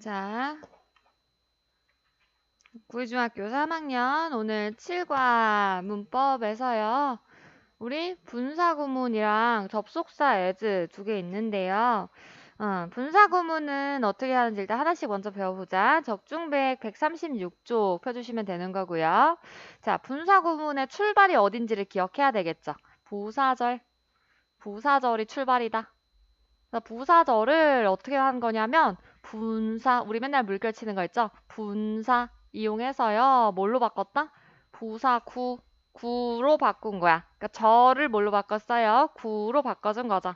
자, 구의중학교 3학년 오늘 7과 문법에서요. 우리 분사구문이랑 접속사 as 두 개 있는데요. 분사구문은 어떻게 하는지 일단 하나씩 먼저 배워보자. 적중백 136쪽 펴주시면 되는 거고요. 자, 분사구문의 출발이 어딘지를 기억해야 되겠죠. 부사절이 출발이다. 부사절을 어떻게 하는 거냐면 분사, 우리 맨날 물결 치는 거 있죠? 분사 이용해서요. 뭘로 바꿨다? 구로 바꾼 거야. 그러니까 절을 뭘로 바꿨어요? 구로 바꿔준 거죠.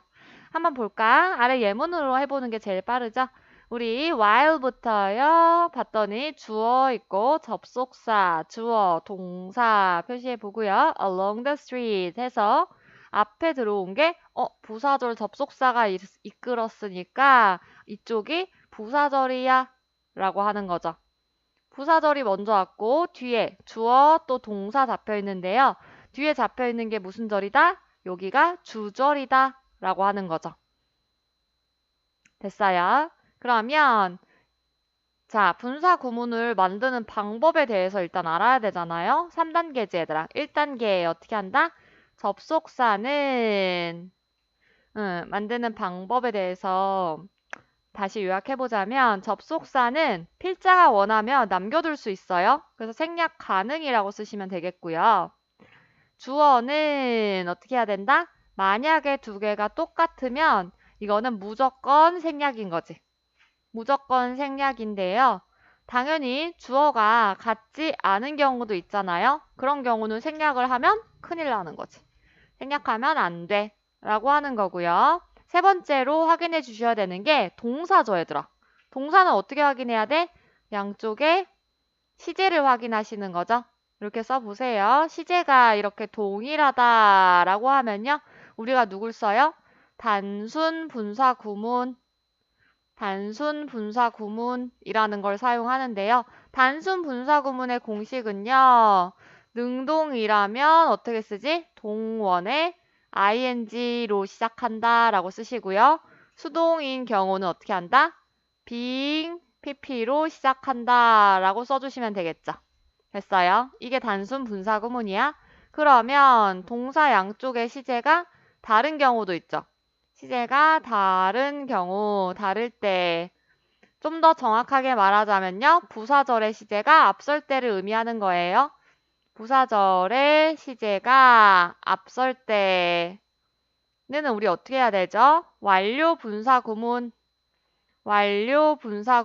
한번 볼까? 아래 예문으로 해보는 게 제일 빠르죠? 우리 while부터요. 봤더니 주어 있고 접속사, 주어, 동사 표시해 보고요. along the street 해서 앞에 들어온 게 부사절 접속사가 이끌었으니까 이쪽이 부사절이야 라고 하는 거죠. 부사절이 먼저 왔고 뒤에 주어 또 동사 잡혀 있는데요. 뒤에 잡혀 있는 게 무슨 절이다? 여기가 주절이다 라고 하는 거죠. 됐어요? 그러면 자, 분사 구문을 만드는 방법에 대해서 일단 알아야 되잖아요. 3단계지 얘들아. 1단계 어떻게 한다? 접속사는 만드는 방법에 대해서 다시 요약해보자면 접속사는 필자가 원하면 남겨둘 수 있어요. 그래서 생략 가능이라고 쓰시면 되겠고요. 주어는 어떻게 해야 된다? 만약에 두 개가 똑같으면 이거는 무조건 생략인 거지. 무조건 생략인데요. 당연히 주어가 같지 않은 경우도 있잖아요. 그런 경우는 생략을 하면 큰일 나는 거지. 생략하면 안 돼. 라고 하는 거고요. 세 번째로 확인해 주셔야 되는 게 동사죠, 얘들아. 동사는 어떻게 확인해야 돼? 양쪽에 시제를 확인하시는 거죠. 이렇게 써보세요. 시제가 이렇게 동일하다라고 하면요. 우리가 누굴 써요? 단순 분사 구문이라는 걸 사용하는데요. 단순 분사 구문의 공식은요. 능동이라면 어떻게 쓰지? 동원에 ing로 시작한다 라고 쓰시고요. 수동인 경우는 어떻게 한다? being, pp로 시작한다 라고 써주시면 되겠죠. 됐어요? 이게 단순 분사 구문이야. 그러면 동사 양쪽의 시제가 다른 경우도 있죠. 시제가 다른 경우, 다를 때, 좀 더 정확하게 말하자면요. 부사절의 시제가 앞설 때를 의미하는 거예요. 부사절의 시제가 앞설 때는 우리 어떻게 해야 되죠? 완료 분사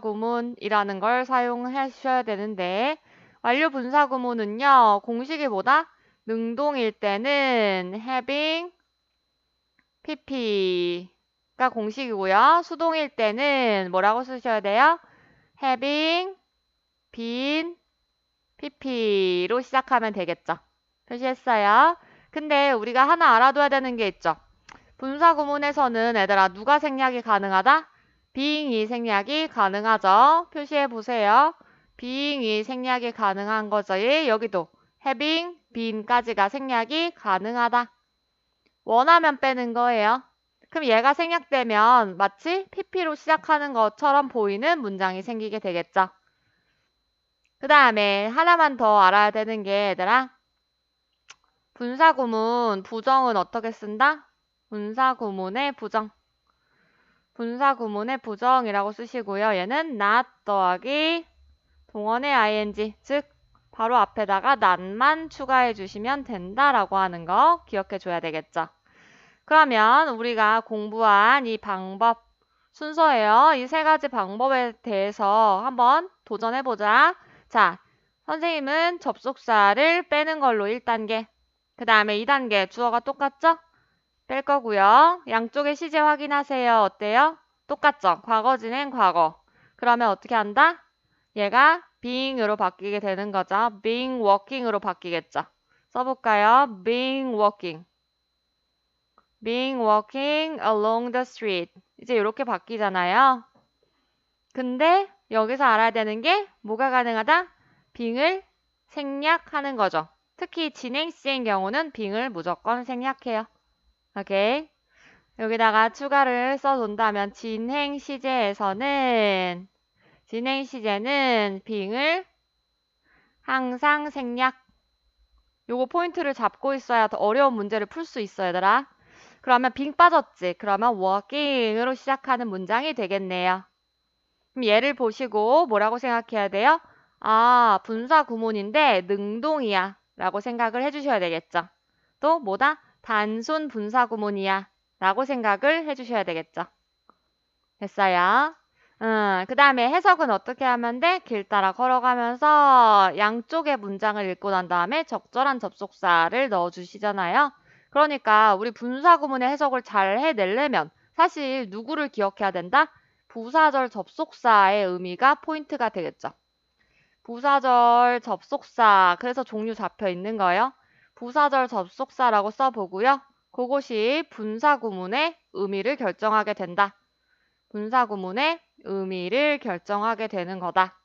구문이라는 걸 사용하셔야 되는데, 완료 분사 구문은요, 공식이 뭐다? 능동일 때는 having, pp가 공식이고요. 수동일 때는 뭐라고 쓰셔야 돼요? having, been, pp로 시작하면 되겠죠. 표시했어요. 근데 우리가 하나 알아둬야 되는 게 있죠. 분사 구문에서는 얘들아 누가 생략이 가능하다? being이 생략이 가능하죠. 표시해 보세요. being이 생략이 가능한 거죠. 여기도 having, been까지가 생략이 가능하다. 원하면 빼는 거예요. 그럼 얘가 생략되면 마치 pp로 시작하는 것처럼 보이는 문장이 생기게 되겠죠. 그 다음에 하나만 더 알아야 되는 게 얘들아 분사구문 부정은 어떻게 쓴다? 분사구문의 부정이라고 쓰시고요. 얘는 not 더하기 동원의 ing 즉 바로 앞에다가 not만 추가해 주시면 된다라고 하는 거 기억해 줘야 되겠죠. 그러면 우리가 공부한 이 방법 순서예요. 이 세 가지 방법에 대해서 한번 도전해보자. 자, 선생님은 접속사를 빼는 걸로 1단계. 그 다음에 2단계 주어가 똑같죠? 뺄 거고요. 양쪽의 시제 확인하세요. 어때요? 똑같죠? 과거 진행 과거. 그러면 어떻게 한다? 얘가 being으로 바뀌게 되는 거죠. being walking으로 바뀌겠죠. 써볼까요? being walking along the street. 이제 이렇게 바뀌잖아요. 근데 여기서 알아야 되는 게 뭐가 가능하다? being을 생략하는 거죠. 특히 진행 시제인 경우는 being을 무조건 생략해요. 오케이. 여기다가 추가를 써둔다면 진행 시제에서는 진행 시제는 being을 항상 생략. 요거 포인트를 잡고 있어야 더 어려운 문제를 풀 수 있어, 얘들아. 그러면 being 빠졌지. 그러면 working으로 시작하는 문장이 되겠네요. 그럼 얘를 보시고 뭐라고 생각해야 돼요? 아, 분사 구문인데 능동이야 라고 생각을 해주셔야 되겠죠. 또 뭐다? 단순 분사 구문이야 라고 생각을 해주셔야 되겠죠. 됐어요? 그 다음에 해석은 어떻게 하면 돼? 길 따라 걸어가면서 양쪽의 문장을 읽고 난 다음에 적절한 접속사를 넣어주시잖아요. 그러니까 우리 분사 구문의 해석을 잘 해내려면 사실 누구를 기억해야 된다? 부사절 접속사의 의미가 포인트가 되겠죠. 부사절 접속사, 그래서 종류 잡혀 있는 거예요. 부사절 접속사라고 써보고요. 그것이 분사 구문의 의미를 결정하게 된다. 분사 구문의 의미를 결정하게 되는 거다.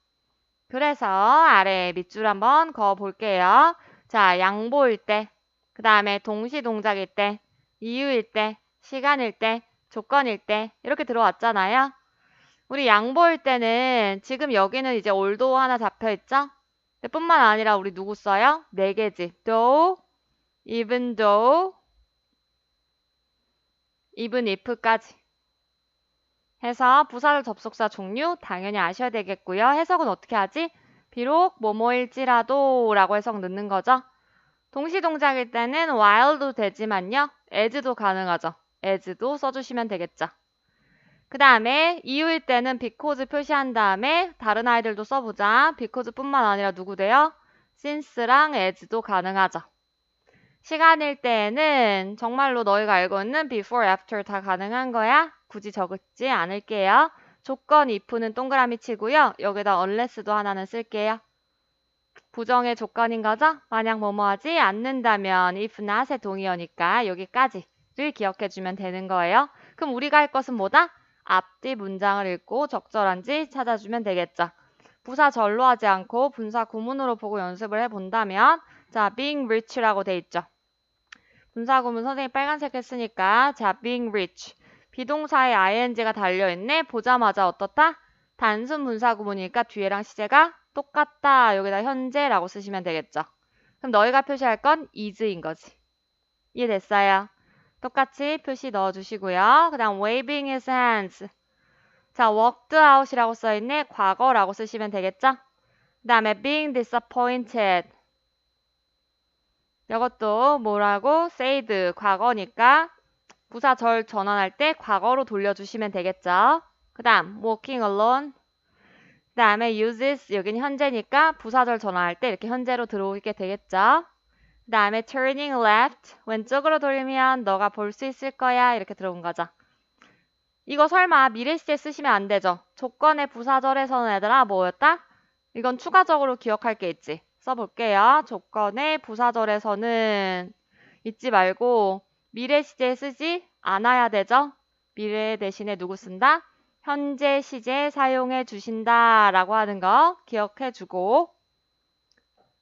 그래서 아래 밑줄 한번 그어 볼게요. 자, 양보일 때, 그 다음에 동시 동작일 때, 이유일 때, 시간일 때, 조건일 때 이렇게 들어왔잖아요. 우리 양보일 때는 지금 여기는 이제 올도 하나 잡혀 있죠? 뿐만 아니라 우리 누구 써요? 네 개지. though, even though, even if까지. 해서 부사절 접속사 종류 당연히 아셔야 되겠고요. 해석은 어떻게 하지? 비록 뭐뭐일지라도 라고 해석 넣는 거죠. 동시동작일 때는 while도 되지만요. as도 가능하죠. as도 써주시면 되겠죠. 그 다음에 이유일 때는 because 표시한 다음에 다른 아이들도 써보자. because 뿐만 아니라 누구 돼요? since랑 as도 가능하죠. 시간일 때에는 정말로 너희가 알고 있는 before, after 다 가능한 거야. 굳이 적지 않을게요. 조건 if는 동그라미 치고요. 여기다 unless도 하나는 쓸게요. 부정의 조건인 거죠? 만약 뭐뭐 하지 않는다면 if not의 동의어니까 여기까지를 기억해주면 되는 거예요. 그럼 우리가 할 것은 뭐다? 앞뒤 문장을 읽고 적절한지 찾아주면 되겠죠. 부사절로 하지 않고 분사 구문으로 보고 연습을 해본다면 자, being rich라고 돼 있죠. 분사 구문 선생님 빨간색 했으니까 자, being rich. 비동사에 ing가 달려있네. 보자마자 어떻다? 단순 분사 구문이니까 뒤에랑 시제가 똑같다. 여기다 현재라고 쓰시면 되겠죠. 그럼 너희가 표시할 건 is인 거지. 이해됐어요? 똑같이 표시 넣어주시고요. 그 다음 waving his hands. 자, worked out이라고 써있네. 과거라고 쓰시면 되겠죠? 그 다음에 being disappointed. 이것도 뭐라고? said 과거니까 부사절 전환할 때 과거로 돌려주시면 되겠죠. 그 다음 walking alone. 그 다음에 uses 여기는 현재니까 부사절 전환할 때 이렇게 현재로 들어오게 되겠죠. 그 다음에 turning left 왼쪽으로 돌리면 너가 볼 수 있을 거야 이렇게 들어온 거죠. 이거 설마 미래 시제 쓰시면 안 되죠. 조건의 부사절에서는 얘들아 뭐였다? 이건 추가적으로 기억할 게 있지. 써볼게요. 조건의 부사절에서는 잊지 말고 미래 시제 쓰지 않아야 되죠. 미래 대신에 누구 쓴다? 현재 시제 사용해 주신다 라고 하는 거 기억해 주고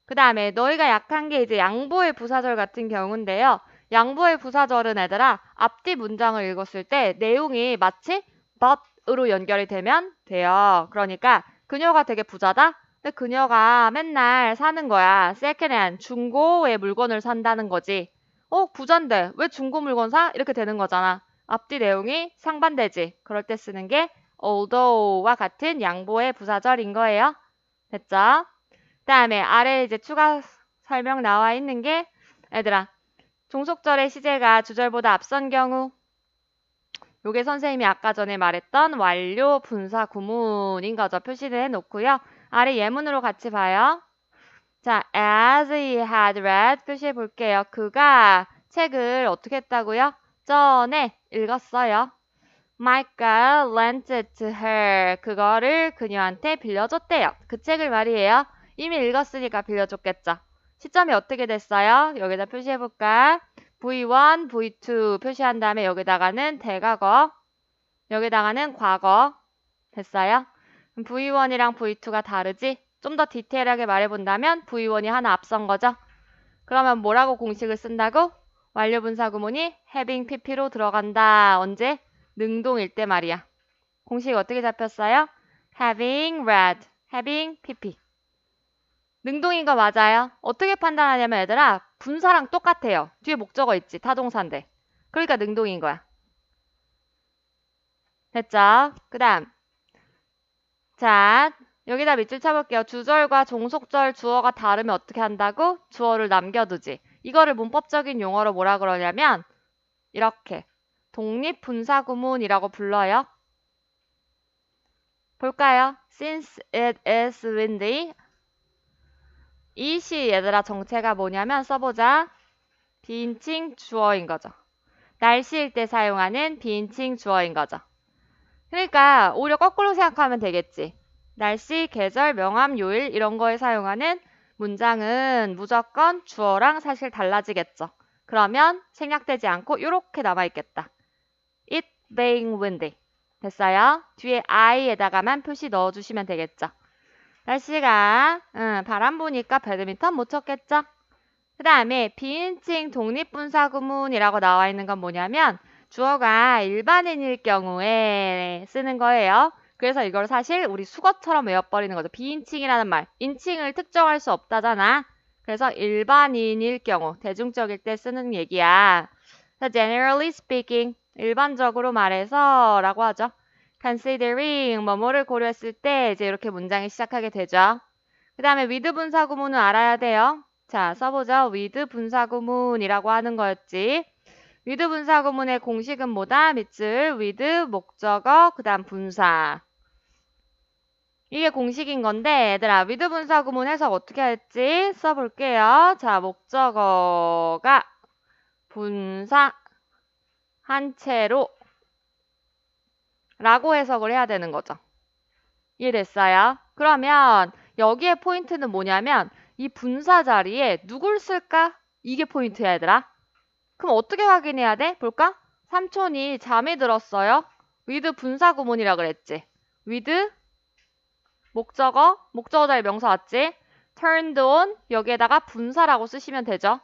그 다음에 너희가 약한 게 이제 양보의 부사절 같은 경우인데요. 양보의 부사절은 얘들아 앞뒤 문장을 읽었을 때 내용이 마치 but으로 연결이 되면 돼요. 그러니까 그녀가 되게 부자다? 근데 그녀가 맨날 사는 거야. 세컨핸드, 중고의 물건을 산다는 거지. 부잔데 왜 중고 물건 사? 이렇게 되는 거잖아. 앞뒤 내용이 상반되지. 그럴 때 쓰는 게 although와 같은 양보의 부사절인 거예요. 됐죠? 그 다음에 아래 이제 추가 설명 나와 있는 게 얘들아 종속절의 시제가 주절보다 앞선 경우 요게 선생님이 아까 전에 말했던 완료 분사 구문인 거죠. 표시를 해놓고요. 아래 예문으로 같이 봐요. 자, as he had read 표시해 볼게요. 그가 책을 어떻게 했다고요? 전에 읽었어요. Micah lent it to her. 그거를 그녀한테 빌려줬대요. 그 책을 말이에요. 이미 읽었으니까 빌려줬겠죠. 시점이 어떻게 됐어요? 여기다 표시해볼까? V1, V2 표시한 다음에 여기다가는 대과거, 여기다가는 과거. 됐어요? 그럼 V1이랑 V2가 다르지? 좀 더 디테일하게 말해본다면 V1이 하나 앞선 거죠? 그러면 뭐라고 공식을 쓴다고? 완료 분사 구문이 having pp로 들어간다. 언제? 능동일 때 말이야. 공식이 어떻게 잡혔어요? having read, having pp. 능동인 거 맞아요. 어떻게 판단하냐면 얘들아, 분사랑 똑같아요. 뒤에 목적어 있지, 타동사인데. 그러니까 능동인 거야. 됐죠? 그 다음. 자, 여기다 밑줄 쳐볼게요. 주절과 종속절 주어가 다르면 어떻게 한다고? 주어를 남겨두지. 이거를 문법적인 용어로 뭐라 그러냐면 이렇게 독립분사구문이라고 불러요. 볼까요? Since it is windy. 이 시 얘들아 정체가 뭐냐면 써보자. 비인칭 주어인 거죠. 날씨일 때 사용하는 비인칭 주어인 거죠. 그러니까 오히려 거꾸로 생각하면 되겠지. 날씨, 계절, 명암, 요일 이런 거에 사용하는 문장은 무조건 주어랑 사실 달라지겠죠. 그러면 생략되지 않고 이렇게 남아있겠다. It being windy. 됐어요? 뒤에 I에다가만 표시 넣어주시면 되겠죠. 날씨가 바람 부니까 배드민턴 못 쳤겠죠? 그 다음에 비인칭 독립분사구문이라고 나와 있는 건 뭐냐면 주어가 일반인일 경우에 쓰는 거예요. 그래서 이걸 사실 우리 수거처럼 외워버리는 거죠. 비인칭이라는 말, 인칭을 특정할 수 없다잖아. 그래서 일반인일 경우, 대중적일 때 쓰는 얘기야. So generally speaking, 일반적으로 말해서 라고 하죠. considering, 뭐뭐를 고려했을 때 이제 이렇게 문장이 시작하게 되죠. 그 다음에 with 분사구문은 알아야 돼요. 자, 써보죠. with 분사구문이라고 하는 거였지. with 분사구문의 공식은 뭐다? 밑줄 with 목적어 그 다음 분사. 이게 공식인 건데 얘들아 with 분사구문 해석 어떻게 할지 써볼게요. 자, 목적어가 분사 한 채로 라고 해석을 해야 되는 거죠. 이해됐어요? 그러면 여기에 포인트는 뭐냐면 이 분사 자리에 누굴 쓸까? 이게 포인트야 얘들아. 그럼 어떻게 확인해야 돼? 볼까? 삼촌이 잠이 들었어요. with 분사 구문이라 그랬지. with 목적어 자리 명사 왔지? turned on 여기에다가 분사라고 쓰시면 되죠.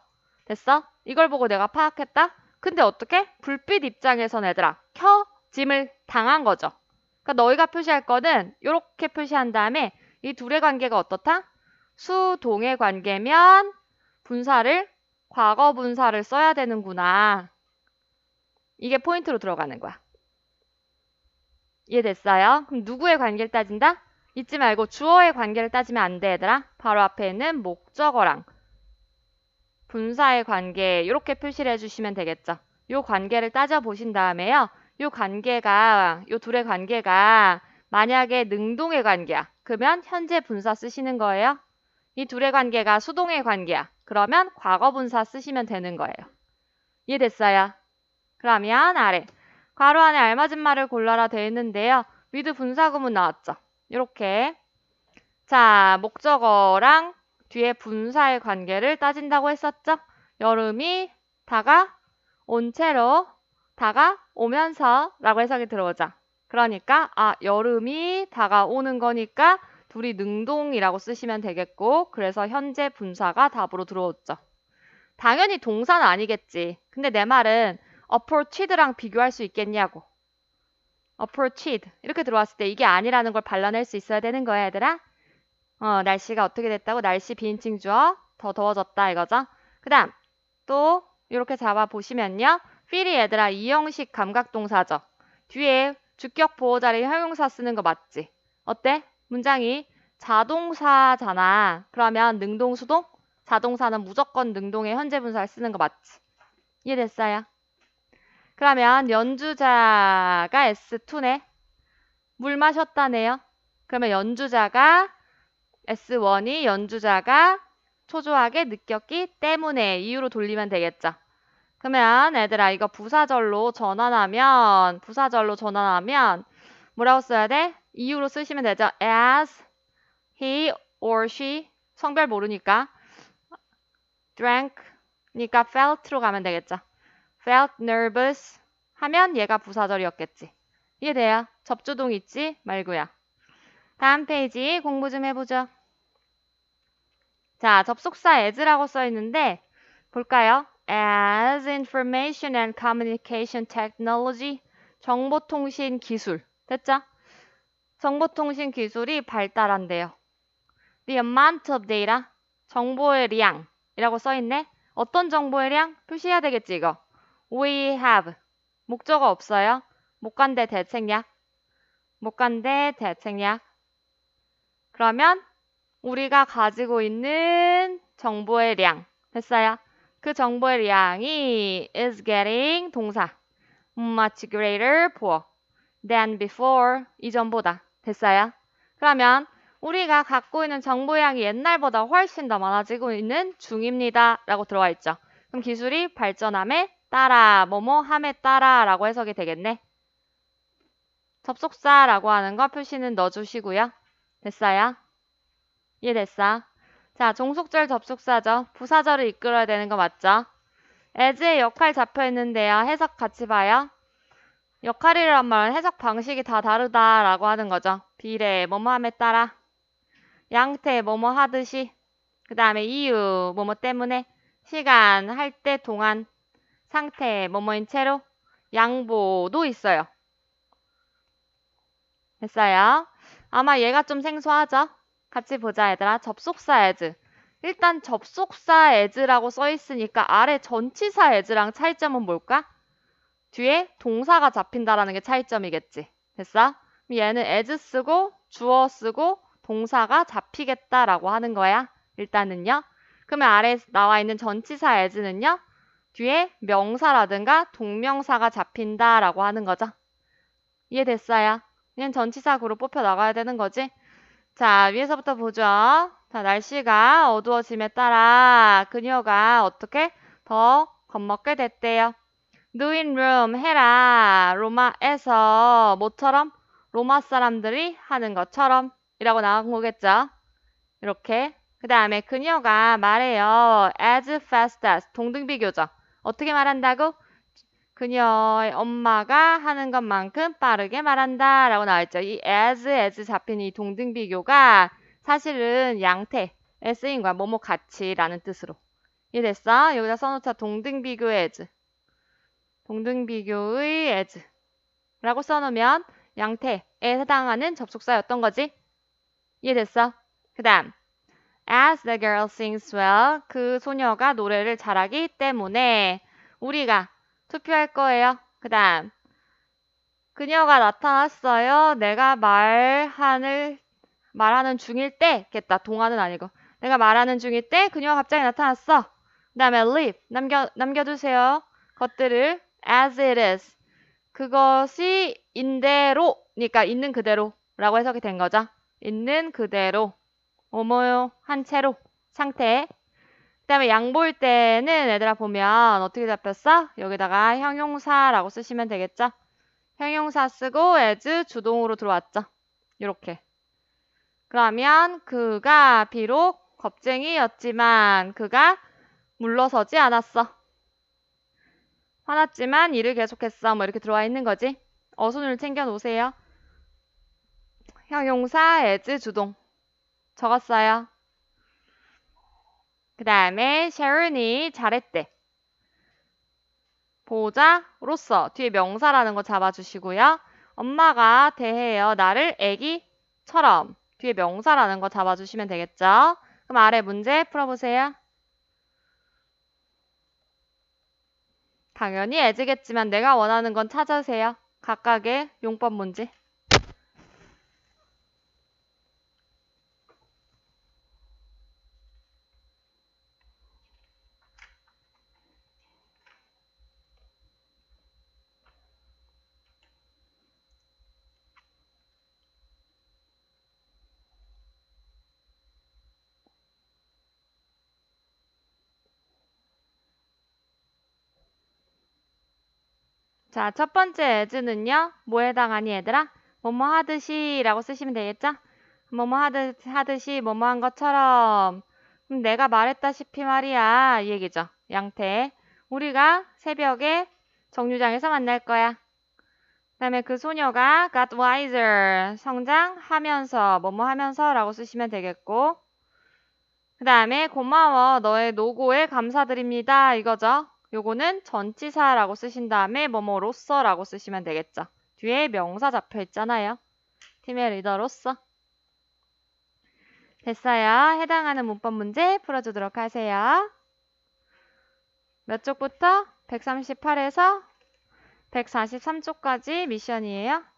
됐어? 이걸 보고 내가 파악했다? 근데 어떻게? 불빛 입장에선 얘들아 켜짐을 당한 거죠. 그러니까 너희가 표시할 거는 이렇게 표시한 다음에 이 둘의 관계가 어떻다? 수동의 관계면 분사를 과거 분사를 써야 되는구나. 이게 포인트로 들어가는 거야. 이해됐어요? 그럼 누구의 관계를 따진다? 잊지 말고 주어의 관계를 따지면 안 돼, 얘들아. 바로 앞에 있는 목적어랑 분사의 관계 이렇게 표시를 해주시면 되겠죠. 요 관계를 따져보신 다음에요. 요 둘의 관계가 만약에 능동의 관계야. 그러면 현재 분사 쓰시는 거예요. 이 둘의 관계가 수동의 관계야. 그러면 과거 분사 쓰시면 되는 거예요. 이해됐어요? 그러면 아래 괄호 안에 알맞은 말을 골라라 되어 있는데요. with 분사구문 나왔죠. 이렇게 자 목적어랑 뒤에 분사의 관계를 따진다고 했었죠. 여름이 다가온 채로 다가오면서 라고 해석이 들어오죠. 그러니까 여름이 다가오는 거니까 둘이 능동이라고 쓰시면 되겠고 그래서 현재 분사가 답으로 들어왔죠. 당연히 동사는 아니겠지. 근데 내 말은 approached랑 비교할 수 있겠냐고. approached 이렇게 들어왔을 때 이게 아니라는 걸 발라낼 수 있어야 되는 거야 얘들아. 날씨가 어떻게 됐다고? 날씨 비인칭 주어 더 더워졌다 이거죠. 그 다음 또 이렇게 잡아보시면요. feel이 얘들아 이형식 감각동사죠. 뒤에 주격 보호 자리 형용사 쓰는 거 맞지? 어때? 문장이 자동사잖아. 그러면 능동 수동? 자동사는 무조건 능동의 현재 분사를 쓰는 거 맞지? 이해됐어요? 그러면 연주자가 S2네. 물 마셨다네요. 그러면 연주자가 S1이 연주자가 초조하게 느꼈기 때문에 이유로 돌리면 되겠죠. 그러면 애들아 이거 부사절로 전환하면 뭐라고 써야 돼? 이유로 쓰시면 되죠. As he or she 성별 모르니까 drank니까 felt로 가면 되겠죠. felt nervous 하면 얘가 부사절이었겠지. 이해돼요? 접주동 있지? 말고요. 다음 페이지 공부 좀 해보죠. 자, 접속사 as라고 써 있는데 볼까요? As information and communication technology 정보통신 기술 됐죠? 정보통신 기술이 발달한대요. The amount of data, 정보의 량이라고 써있네. 어떤 정보의 량? 표시해야 되겠지, 이거. We have, 목적어 없어요. 못간대 대책약. 못간대 대책약. 그러면 우리가 가지고 있는 정보의 량. 됐어요? 그 정보의 량이 is getting 동사. much greater for than before. 이전보다. 됐어요? 그러면 우리가 갖고 있는 정보의 양이 옛날보다 훨씬 더 많아지고 있는 중입니다. 라고 들어와 있죠. 그럼 기술이 발전함에 따라, 뭐뭐 함에 따라 라고 해석이 되겠네. 접속사라고 하는 거 표시는 넣어주시고요. 됐어요? 이해됐어? 자, 종속절 접속사죠. 부사절을 이끌어야 되는 거 맞죠? as의 역할 잡혀 있는데요. 해석 같이 봐요. 역할이란 말은 해석 방식이 다 다르다라고 하는 거죠. 비례, 뭐뭐함에 따라, 양태, 뭐뭐 하듯이, 그 다음에 이유, 뭐뭐 때문에, 시간, 할 때, 동안, 상태, 뭐뭐인 채로, 양보도 있어요. 됐어요? 아마 얘가 좀 생소하죠? 같이 보자, 얘들아. 접속사 as. 일단 접속사 as라고 써있으니까 아래 전치사 as랑 차이점은 뭘까? 뒤에 동사가 잡힌다라는 게 차이점이겠지. 됐어? 그럼 얘는 as 쓰고 주어 쓰고 동사가 잡히겠다라고 하는 거야. 일단은요. 그러면 아래 나와 있는 전치사 as는요. 뒤에 명사라든가 동명사가 잡힌다라고 하는 거죠. 이해됐어요? 얘는 전치사구로 뽑혀 나가야 되는 거지. 자, 위에서부터 보죠. 자, 날씨가 어두워짐에 따라 그녀가 어떻게 더 겁먹게 됐대요. 누인 룸 해라. 로마에서 뭐처럼? 로마 사람들이 하는 것처럼 이라고 나온 거겠죠. 이렇게. 그 다음에 그녀가 말해요. as fast as. 동등비교죠. 어떻게 말한다고? 그녀의 엄마가 하는 것만큼 빠르게 말한다 라고 나와있죠. 이 as 잡힌 이 동등비교가 사실은 양태에 쓰인 거야. 뭐뭐 같이 라는 뜻으로. 이해됐어? 여기다 써놓자. 동등비교의 as. 동등비교의 as 라고 써놓으면 양태에 해당하는 접속사였던 거지. 이해됐어? 그 다음 as the girl sings well, 그 소녀가 노래를 잘하기 때문에 우리가 투표할 거예요. 그 다음 그녀가 나타났어요. 내가 말하는 중일 때 겠다. 동화는 아니고 내가 말하는 중일 때 그녀가 갑자기 나타났어. 그 다음에 leave 남겨두세요. 것들을 as it is. 그것이 인대로니까 있는 그대로라고 해석이 된 거죠. 있는 그대로. 뭐뭐요 한 채로 상태. 그 다음에 양보일 때는 얘들아 보면 어떻게 잡혔어? 여기다가 형용사라고 쓰시면 되겠죠. 형용사 쓰고 as 주동으로 들어왔죠. 이렇게. 그러면 그가 비록 겁쟁이였지만 그가 물러서지 않았어. 화났지만 일을 계속했어. 뭐 이렇게 들어와 있는 거지. 어순을 챙겨 놓으세요. 형용사 as 주동. 적었어요. 그 다음에 샤론이 잘했대. 보호자로서 뒤에 명사라는 거 잡아주시고요. 엄마가 대해요. 나를 애기처럼 뒤에 명사라는 거 잡아주시면 되겠죠. 그럼 아래 문제 풀어보세요. 당연히 애지겠지만 내가 원하는 건 찾으세요. 각각의 용법 문제. 자, 첫 번째 as는요. 뭐에 해당하니 얘들아? 뭐뭐 하듯이 라고 쓰시면 되겠죠? 뭐뭐 하듯이 뭐뭐 한 것처럼. 그럼 내가 말했다시피 말이야. 이 얘기죠. 양태. 우리가 새벽에 정류장에서 만날 거야. 그 다음에 그 소녀가 got wiser. 성장하면서 뭐뭐 하면서 라고 쓰시면 되겠고. 그 다음에 고마워. 너의 노고에 감사드립니다. 이거죠. 요거는 전치사라고 쓰신 다음에 뭐뭐로써라고 쓰시면 되겠죠. 뒤에 명사 잡혀 있잖아요. 팀의 리더로서. 됐어요. 해당하는 문법 문제 풀어주도록 하세요. 몇 쪽부터? 138에서 143쪽까지 미션이에요.